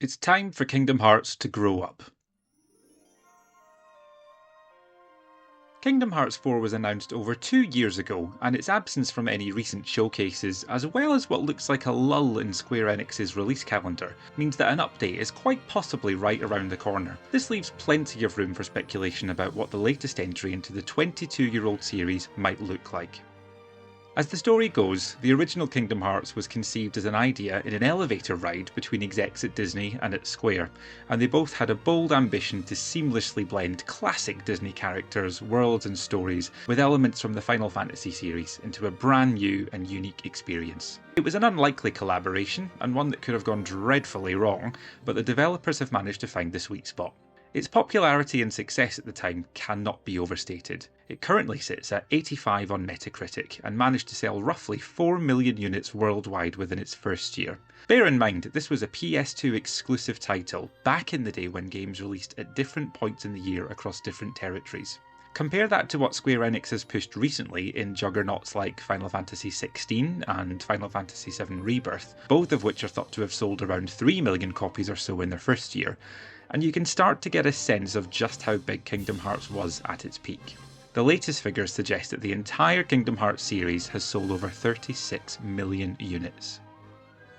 It's time for Kingdom Hearts to grow up. Kingdom Hearts 4 was announced over 2 years ago, and its absence from any recent showcases, as well as what looks like a lull in Square Enix's release calendar, means that an update is quite possibly right around the corner. This leaves plenty of room for speculation about what the latest entry into the 22-year-old series might look like. As the story goes, the original Kingdom Hearts was conceived as an idea in an elevator ride between execs at Disney and at Square, and they both had a bold ambition to seamlessly blend classic Disney characters, worlds and stories with elements from the Final Fantasy series into a brand new and unique experience. It was an unlikely collaboration, and one that could have gone dreadfully wrong, but the developers have managed to find the sweet spot. Its popularity and success at the time cannot be overstated. It currently sits at 85 on Metacritic and managed to sell roughly 4 million units worldwide within its first year. Bear in mind, this was a PS2 exclusive title back in the day when games released at different points in the year across different territories. Compare that to what Square Enix has pushed recently in juggernauts like Final Fantasy XVI and Final Fantasy VII Rebirth, both of which are thought to have sold around 3 million copies or so in their first year, and you can start to get a sense of just how big Kingdom Hearts was at its peak. The latest figures suggest that the entire Kingdom Hearts series has sold over 36 million units.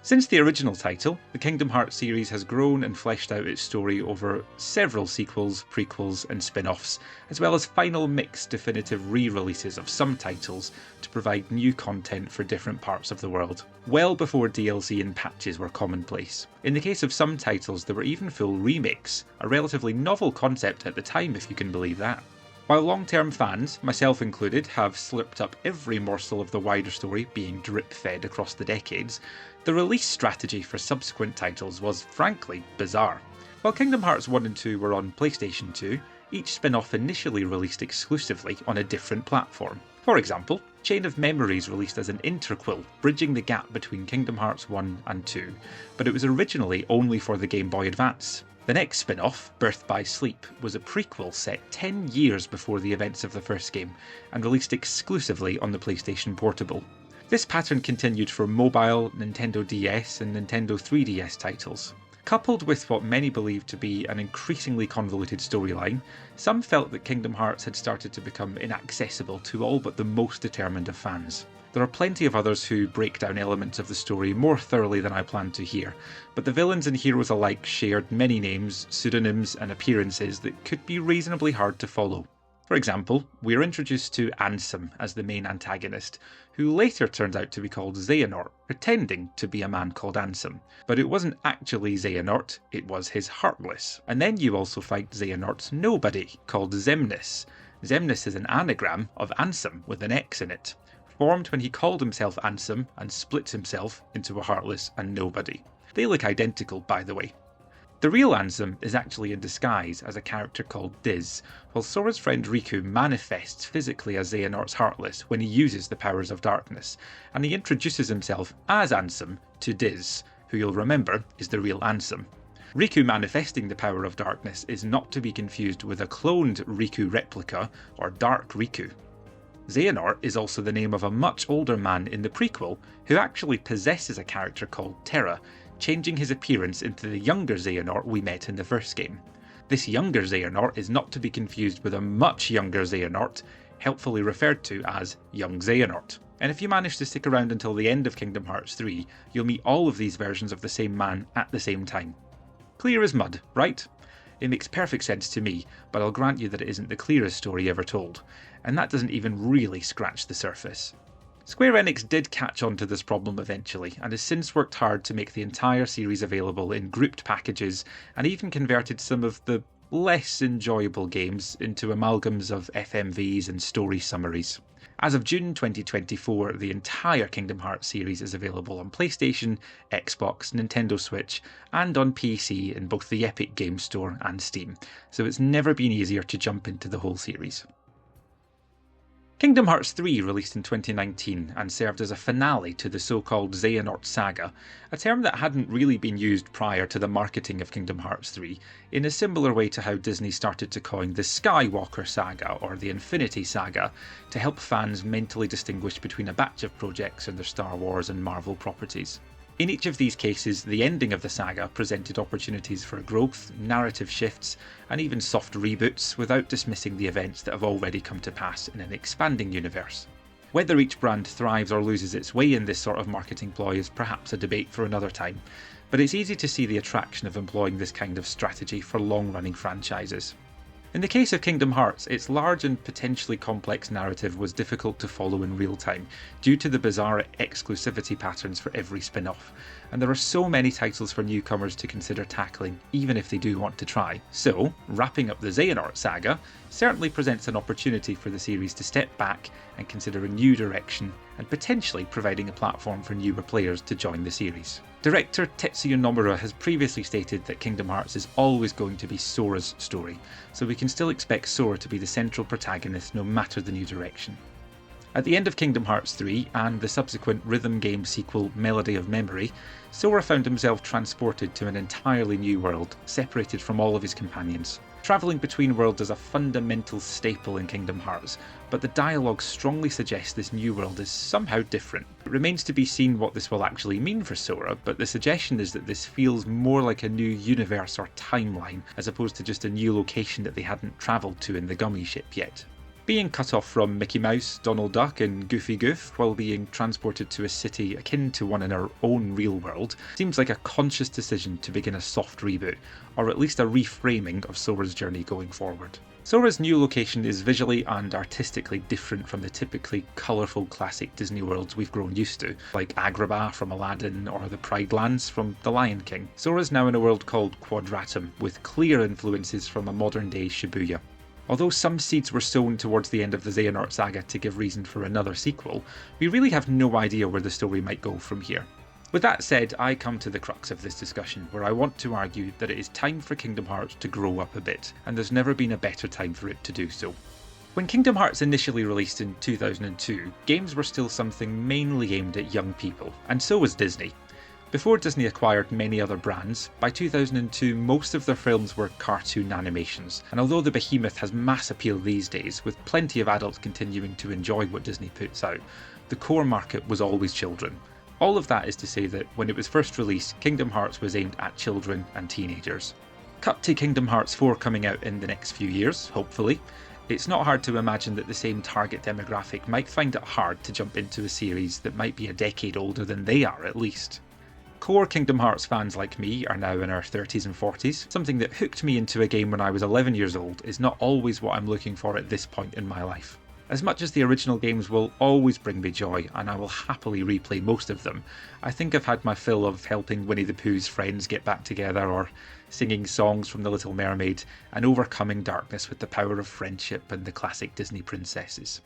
Since the original title, the Kingdom Hearts series has grown and fleshed out its story over several sequels, prequels and spin-offs, as well as final mixed definitive re-releases of some titles to provide new content for different parts of the world, well before DLC and patches were commonplace. In the case of some titles, there were even full remakes, a relatively novel concept at the time if you can believe that. While long-term fans, myself included, have slurped up every morsel of the wider story being drip-fed across the decades, the release strategy for subsequent titles was frankly bizarre. While Kingdom Hearts 1 and 2 were on PlayStation 2, each spin-off initially released exclusively on a different platform. For example, Chain of Memories released as an interquel, bridging the gap between Kingdom Hearts 1 and 2, but it was originally only for the Game Boy Advance. The next spin-off, Birth by Sleep, was a prequel set 10 years before the events of the first game, and released exclusively on the PlayStation Portable. This pattern continued for mobile, Nintendo DS and Nintendo 3DS titles. Coupled with what many believed to be an increasingly convoluted storyline, some felt that Kingdom Hearts had started to become inaccessible to all but the most determined of fans. There are plenty of others who break down elements of the story more thoroughly than I planned to hear, but the villains and heroes alike shared many names, pseudonyms and appearances that could be reasonably hard to follow. For example, we are introduced to Ansem as the main antagonist, who later turned out to be called Xehanort, pretending to be a man called Ansem. But it wasn't actually Xehanort, it was his Heartless. And then you also fight Xehanort's nobody, called Xemnas. Xemnas is an anagram of Ansem with an X in it, formed when he called himself Ansem and split himself into a Heartless and Nobody. They look identical, by the way. The real Ansem is actually in disguise as a character called Diz, while Sora's friend Riku manifests physically as Xehanort's Heartless when he uses the powers of darkness, and he introduces himself as Ansem to Diz, who you'll remember is the real Ansem. Riku manifesting the power of darkness is not to be confused with a cloned Riku replica, or Dark Riku. Xehanort is also the name of a much older man in the prequel who actually possesses a character called Terra, changing his appearance into the younger Xehanort we met in the first game. This younger Xehanort is not to be confused with a much younger Xehanort, helpfully referred to as Young Xehanort. And if you manage to stick around until the end of Kingdom Hearts 3, you'll meet all of these versions of the same man at the same time. Clear as mud, right? It makes perfect sense to me, but I'll grant you that it isn't the clearest story ever told, and that doesn't even really scratch the surface. Square Enix did catch on to this problem eventually, and has since worked hard to make the entire series available in grouped packages, and even converted some of the less enjoyable games into amalgams of FMVs and story summaries. As of June 2024, the entire Kingdom Hearts series is available on PlayStation, Xbox, Nintendo Switch, and on PC in both the Epic Games Store and Steam, so it's never been easier to jump into the whole series. Kingdom Hearts 3 released in 2019 and served as a finale to the so-called Xehanort saga, a term that hadn't really been used prior to the marketing of Kingdom Hearts 3, in a similar way to how Disney started to coin the Skywalker saga or the Infinity saga to help fans mentally distinguish between a batch of projects and their Star Wars and Marvel properties. In each of these cases, the ending of the saga presented opportunities for growth, narrative shifts, and even soft reboots without dismissing the events that have already come to pass in an expanding universe. Whether each brand thrives or loses its way in this sort of marketing ploy is perhaps a debate for another time, but it's easy to see the attraction of employing this kind of strategy for long-running franchises. In the case of Kingdom Hearts, its large and potentially complex narrative was difficult to follow in real time due to the bizarre exclusivity patterns for every spin-off, and there are so many titles for newcomers to consider tackling, even if they do want to try. So, wrapping up the Xehanort saga certainly presents an opportunity for the series to step back and consider a new direction, and potentially providing a platform for newer players to join the series. Director Tetsuya Nomura has previously stated that Kingdom Hearts is always going to be Sora's story, so we can still expect Sora to be the central protagonist no matter the new direction. At the end of Kingdom Hearts III and the subsequent rhythm game sequel Melody of Memory, Sora found himself transported to an entirely new world, separated from all of his companions. Travelling between worlds is a fundamental staple in Kingdom Hearts, but the dialogue strongly suggests this new world is somehow different. It remains to be seen what this will actually mean for Sora, but the suggestion is that this feels more like a new universe or timeline, as opposed to just a new location that they hadn't travelled to in the Gummy ship yet. Being cut off from Mickey Mouse, Donald Duck and Goofy Goof while being transported to a city akin to one in our own real world seems like a conscious decision to begin a soft reboot, or at least a reframing of Sora's journey going forward. Sora's new location is visually and artistically different from the typically colourful classic Disney worlds we've grown used to, like Agrabah from Aladdin or the Pride Lands from The Lion King. Sora's now in a world called Quadratum, with clear influences from a modern-day Shibuya. Although some seeds were sown towards the end of the Xehanort saga to give reason for another sequel, we really have no idea where the story might go from here. With that said, I come to the crux of this discussion, where I want to argue that it is time for Kingdom Hearts to grow up a bit, and there's never been a better time for it to do so. When Kingdom Hearts initially released in 2002, games were still something mainly aimed at young people, and so was Disney. Before Disney acquired many other brands, by 2002 most of their films were cartoon animations, and although the behemoth has mass appeal these days, with plenty of adults continuing to enjoy what Disney puts out, the core market was always children. All of that is to say that when it was first released, Kingdom Hearts was aimed at children and teenagers. Cut to Kingdom Hearts 4 coming out in the next few years, hopefully. It's not hard to imagine that the same target demographic might find it hard to jump into a series that might be a decade older than they are at least. Core Kingdom Hearts fans like me are now in our 30s and 40s. Something that hooked me into a game when I was 11 years old is not always what I'm looking for at this point in my life. As much as the original games will always bring me joy, and I will happily replay most of them, I think I've had my fill of helping Winnie the Pooh's friends get back together, or singing songs from The Little Mermaid, and overcoming darkness with the power of friendship and the classic Disney princesses.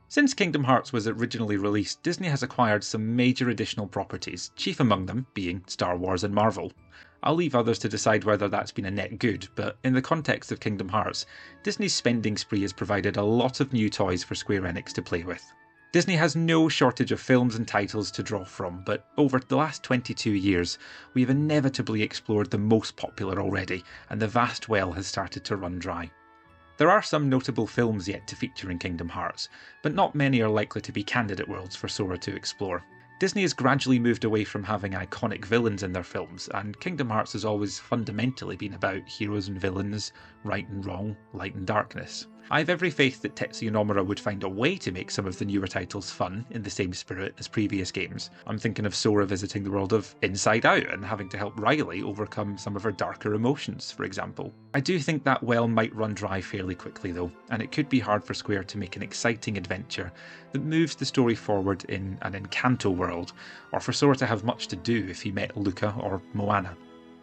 Since Kingdom Hearts was originally released, Disney has acquired some major additional properties, chief among them being Star Wars and Marvel. I'll leave others to decide whether that's been a net good, but in the context of Kingdom Hearts, Disney's spending spree has provided a lot of new toys for Square Enix to play with. Disney has no shortage of films and titles to draw from, but over the last 22 years, we have inevitably explored the most popular already, and the vast well has started to run dry. There are some notable films yet to feature in Kingdom Hearts, but not many are likely to be candidate worlds for Sora to explore. Disney has gradually moved away from having iconic villains in their films, and Kingdom Hearts has always fundamentally been about heroes and villains, right and wrong, light and darkness. I have every faith that Tetsuya Nomura would find a way to make some of the newer titles fun in the same spirit as previous games. I'm thinking of Sora visiting the world of Inside Out and having to help Riley overcome some of her darker emotions, for example. I do think that well might run dry fairly quickly though, and it could be hard for Square to make an exciting adventure that moves the story forward in an Encanto world, or for Sora to have much to do if he met Luca or Moana.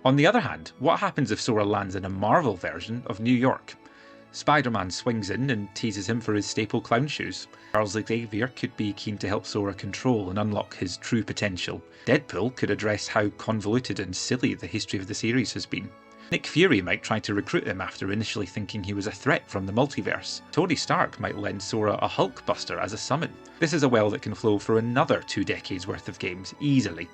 On the other hand, what happens if Sora lands in a Marvel version of New York? Spider-Man swings in and teases him for his staple clown shoes. Charles Xavier could be keen to help Sora control and unlock his true potential. Deadpool could address how convoluted and silly the history of the series has been. Nick Fury might try to recruit him after initially thinking he was a threat from the multiverse. Tony Stark might lend Sora a Hulkbuster as a summon. This is a well that can flow for another 2 decades worth of games, easily.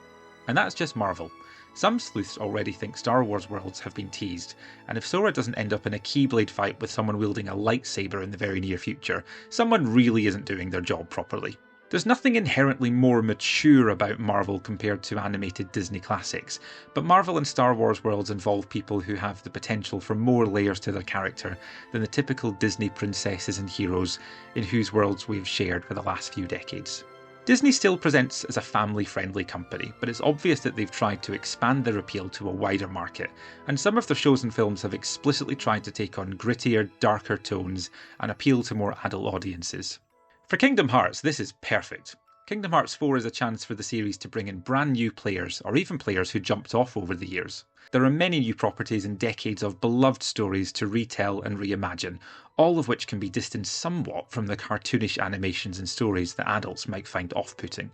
And that's just Marvel. Some sleuths already think Star Wars worlds have been teased, and if Sora doesn't end up in a Keyblade fight with someone wielding a lightsaber in the very near future, someone really isn't doing their job properly. There's nothing inherently more mature about Marvel compared to animated Disney classics, but Marvel and Star Wars worlds involve people who have the potential for more layers to their character than the typical Disney princesses and heroes in whose worlds we've shared for the last few decades. Disney still presents as a family-friendly company, but it's obvious that they've tried to expand their appeal to a wider market, and some of their shows and films have explicitly tried to take on grittier, darker tones and appeal to more adult audiences. For Kingdom Hearts, this is perfect. Kingdom Hearts 4 is a chance for the series to bring in brand new players, or even players who jumped off over the years. There are many new properties and decades of beloved stories to retell and reimagine, all of which can be distanced somewhat from the cartoonish animations and stories that adults might find off-putting.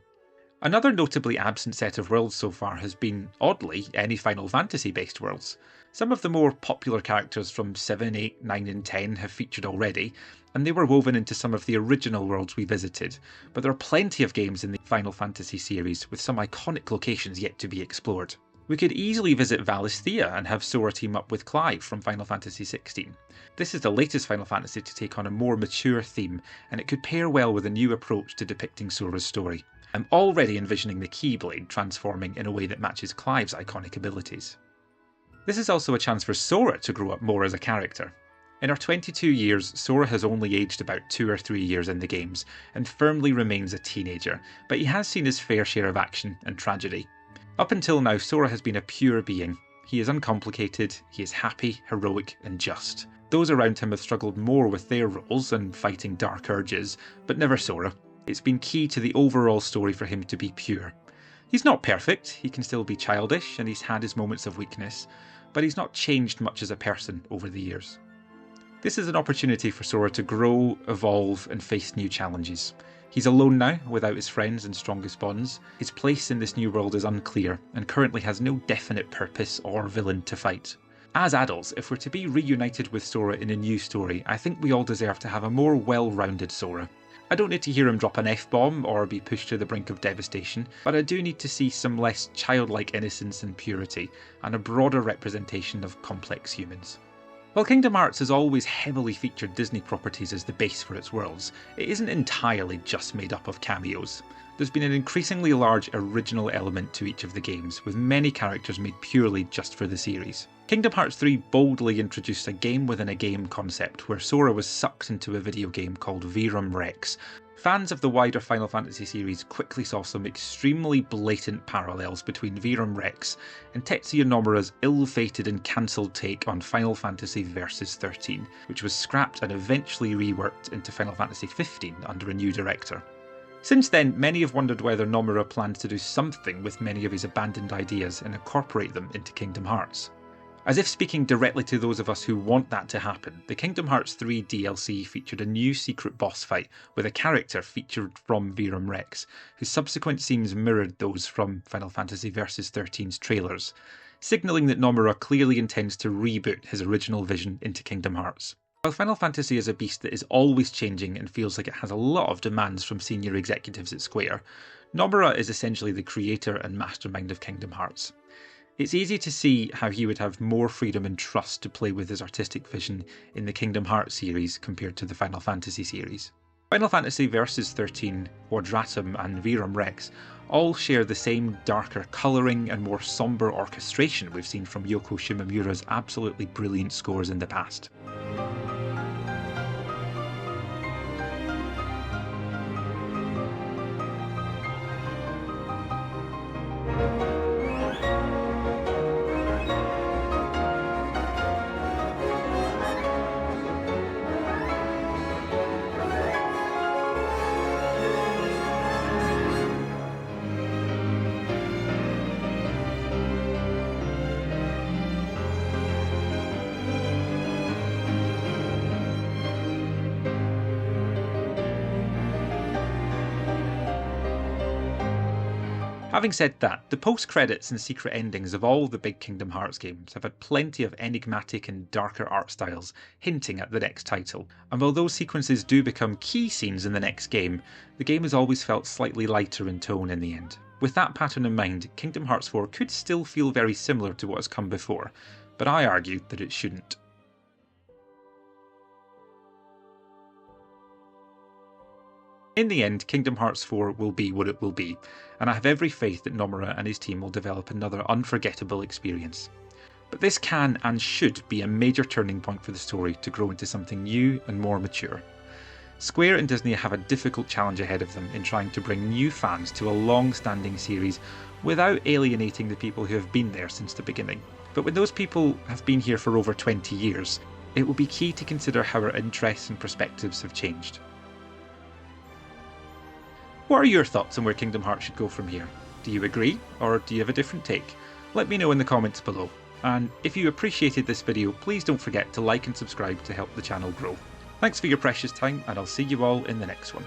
Another notably absent set of worlds so far has been, oddly, any Final Fantasy-based worlds. Some of the more popular characters from 7, 8, 9 and 10 have featured already, and they were woven into some of the original worlds we visited, but there are plenty of games in the Final Fantasy series with some iconic locations yet to be explored. We could easily visit Valisthea and have Sora team up with Clive from Final Fantasy XVI. This is the latest Final Fantasy to take on a more mature theme, and it could pair well with a new approach to depicting Sora's story. I'm already envisioning the Keyblade transforming in a way that matches Clive's iconic abilities. This is also a chance for Sora to grow up more as a character. In her 22 years, Sora has only aged about 2 or 3 years in the games, and firmly remains a teenager, but he has seen his fair share of action and tragedy. Up until now, Sora has been a pure being. He is uncomplicated, he is happy, heroic, and just. Those around him have struggled more with their roles and fighting dark urges, but never Sora. It's been key to the overall story for him to be pure. He's not perfect, he can still be childish, and he's had his moments of weakness, but he's not changed much as a person over the years. This is an opportunity for Sora to grow, evolve, and face new challenges. He's alone now, without his friends and strongest bonds. His place in this new world is unclear, and currently has no definite purpose or villain to fight. As adults, if we're to be reunited with Sora in a new story, I think we all deserve to have a more well-rounded Sora. I don't need to hear him drop an F-bomb or be pushed to the brink of devastation, but I do need to see some less childlike innocence and purity, and a broader representation of complex humans. While Kingdom Hearts has always heavily featured Disney properties as the base for its worlds, it isn't entirely just made up of cameos. There's been an increasingly large original element to each of the games, with many characters made purely just for the series. Kingdom Hearts 3 boldly introduced a game within a game concept, where Sora was sucked into a video game called Verum Rex. Fans of the wider Final Fantasy series quickly saw some extremely blatant parallels between Verum Rex and Tetsuya Nomura's ill-fated and cancelled take on Final Fantasy Versus 13, which was scrapped and eventually reworked into Final Fantasy 15 under a new director. Since then, many have wondered whether Nomura plans to do something with many of his abandoned ideas and incorporate them into Kingdom Hearts. As if speaking directly to those of us who want that to happen, the Kingdom Hearts 3 DLC featured a new secret boss fight with a character featured from Verum Rex, whose subsequent scenes mirrored those from Final Fantasy Versus 13's trailers, signalling that Nomura clearly intends to reboot his original vision into Kingdom Hearts. While Final Fantasy is a beast that is always changing and feels like it has a lot of demands from senior executives at Square, Nomura is essentially the creator and mastermind of Kingdom Hearts. It's easy to see how he would have more freedom and trust to play with his artistic vision in the Kingdom Hearts series compared to the Final Fantasy series. Final Fantasy Versus 13, Quadratum and Verum Rex all share the same darker colouring and more sombre orchestration we've seen from Yoko Shimomura's absolutely brilliant scores in the past. Having said that, the post-credits and secret endings of all the big Kingdom Hearts games have had plenty of enigmatic and darker art styles hinting at the next title, and while those sequences do become key scenes in the next game, the game has always felt slightly lighter in tone in the end. With that pattern in mind, Kingdom Hearts 4 could still feel very similar to what has come before, but I argue that it shouldn't. In the end, Kingdom Hearts 4 will be what it will be, and I have every faith that Nomura and his team will develop another unforgettable experience. But this can and should be a major turning point for the story to grow into something new and more mature. Square and Disney have a difficult challenge ahead of them in trying to bring new fans to a long-standing series without alienating the people who have been there since the beginning. But when those people have been here for over 20 years, it will be key to consider how our interests and perspectives have changed. What are your thoughts on where Kingdom Hearts should go from here? Do you agree, or do you have a different take? Let me know in the comments below. And if you appreciated this video, please don't forget to like and subscribe to help the channel grow. Thanks for your precious time, and I'll see you all in the next one.